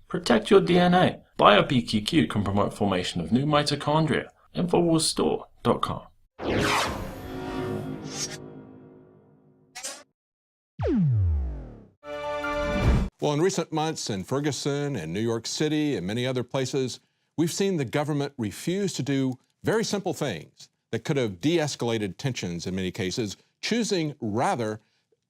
Protect your DNA. BioPQQ can promote formation of new mitochondria. Infowarsstore.com. Well, in recent months in Ferguson and New York City and many other places, we've seen the government refuse to do very simple things that could have de-escalated tensions in many cases, choosing rather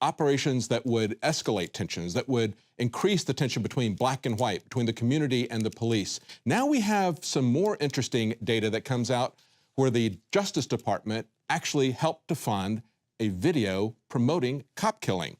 operations that would escalate tensions, that would increase the tension between black and white, between the community and the police. Now we have some more interesting data that comes out where the Justice Department actually helped to fund a video promoting cop killing.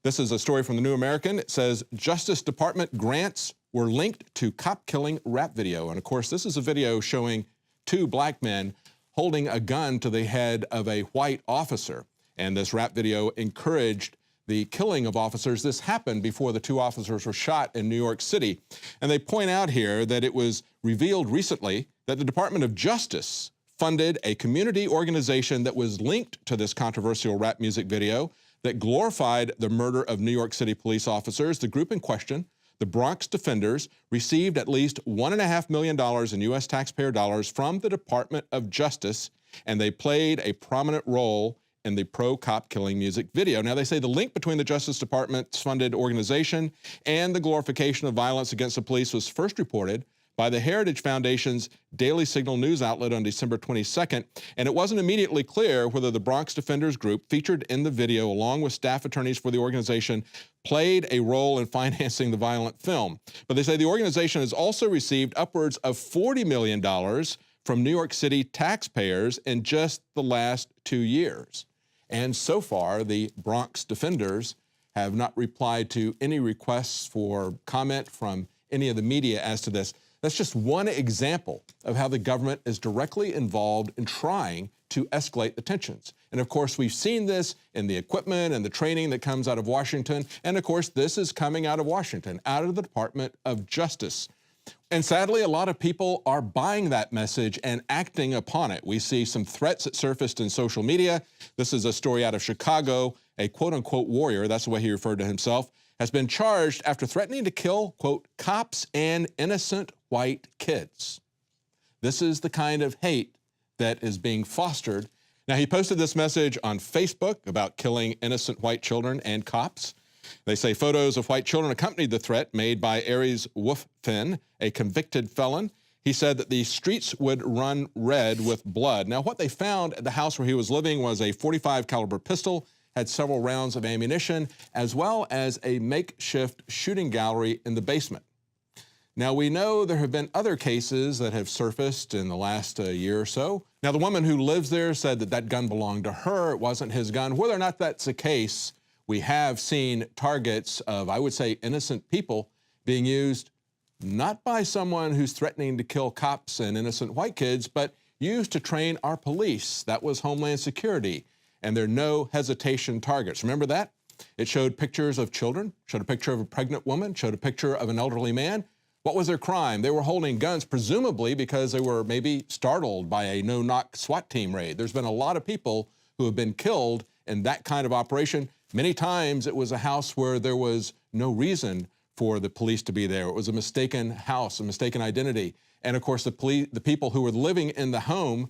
This is a story from the New American. It says Justice Department grants were linked to cop killing rap video. And of course, this is a video showing two black men holding a gun to the head of a white officer. And this rap video encouraged the killing of officers. This happened before the two officers were shot in New York City. And they point out here that it was revealed recently that the Department of Justice funded a community organization that was linked to this controversial rap music video that glorified the murder of New York City police officers. The group in question, the Bronx Defenders, received at least $1.5 million in U.S. taxpayer dollars from the Department of Justice, and they played a prominent role in the pro-cop killing music video. Now, they say the link between the Justice Department's funded organization and the glorification of violence against the police was first reported by the Heritage Foundation's Daily Signal news outlet on December 22nd, and it wasn't immediately clear whether the Bronx Defenders group featured in the video, along with staff attorneys for the organization, played a role in financing the violent film. But they say the organization has also received upwards of $40 million from New York City taxpayers in just the last 2 years. And so far, the Bronx Defenders have not replied to any requests for comment from any of the media as to this. That's just one example of how the government is directly involved in trying to escalate the tensions. And of course, we've seen this in the equipment and the training that comes out of Washington. And of course, this is coming out of Washington, out of the Department of Justice. And sadly, a lot of people are buying that message and acting upon it. We see some threats that surfaced in social media. This is a story out of Chicago. A quote-unquote warrior, that's the way he referred to himself, has been charged after threatening to kill, quote, cops and innocent white kids. This is the kind of hate that is being fostered. Now, he posted this message on Facebook about killing innocent white children and cops. They say photos of white children accompanied the threat made by Aries Wolfson, a convicted felon. He said that the streets would run red with blood. Now, what they found at the house where he was living was a .45 caliber pistol, had several rounds of ammunition, as well as a makeshift shooting gallery in the basement. Now, we know there have been other cases that have surfaced in the last year or so. Now, the woman who lives there said that that gun belonged to her. It wasn't his gun. Whether or not that's the case, we have seen targets of, I would say, innocent people being used not by someone who's threatening to kill cops and innocent white kids, but used to train our police. That was Homeland Security. And there are no hesitation targets. Remember that? It showed pictures of children, showed a picture of a pregnant woman, showed a picture of an elderly man. What was their crime? They were holding guns, presumably because they were maybe startled by a no-knock SWAT team raid. There's been a lot of people who have been killed in that kind of operation. Many times it was a house where there was no reason for the police to be there. It was a mistaken house, a mistaken identity. And of course, the people who were living in the home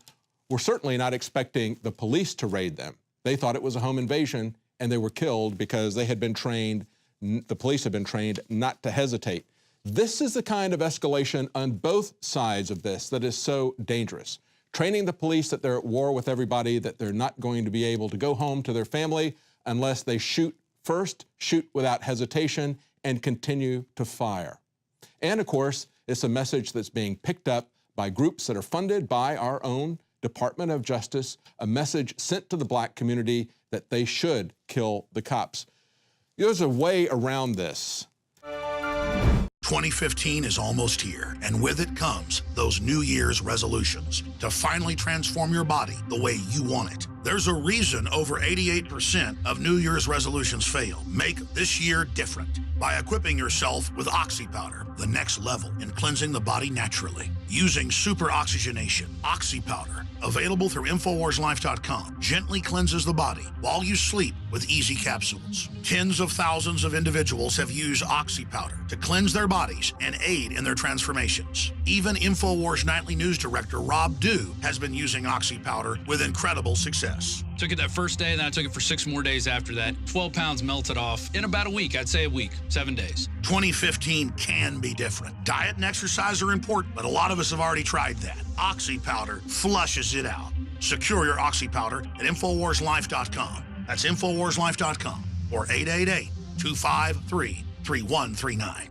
were certainly not expecting the police to raid them. They thought it was a home invasion, and they were killed because they had been trained, the police had been trained not to hesitate. This is the kind of escalation on both sides of this that is so dangerous. Training the police that they're at war with everybody, that they're not going to be able to go home to their family unless they shoot first, shoot without hesitation, and continue to fire. And of course, it's a message that's being picked up by groups that are funded by our own Department of Justice, a message sent to the black community that they should kill the cops. There's a way around this. 2015 is almost here, and with it comes those New Year's resolutions to finally transform your body the way you want it. There's a reason over 88% of New Year's resolutions fail. Make this year different by equipping yourself with Oxy Powder, the next level in cleansing the body naturally. Using super oxygenation, Oxy Powder, available through InfoWarsLife.com, gently cleanses the body while you sleep with easy capsules. Tens of thousands of individuals have used Oxy Powder to cleanse their body bodies and aid in their transformations. Even Infowars Nightly News Director Rob Dew has been using Oxy powder with incredible success. Took it that first day, then I took it for 6 more days after that. 12 pounds melted off in about a week. I'd say a week, 7 days. 2015 can be different. Diet and exercise are important, but a lot of us have already tried that. Oxy powder flushes it out. Secure your Oxy powder at InfoWarsLife.com. That's InfoWarsLife.com or 888-253-3139.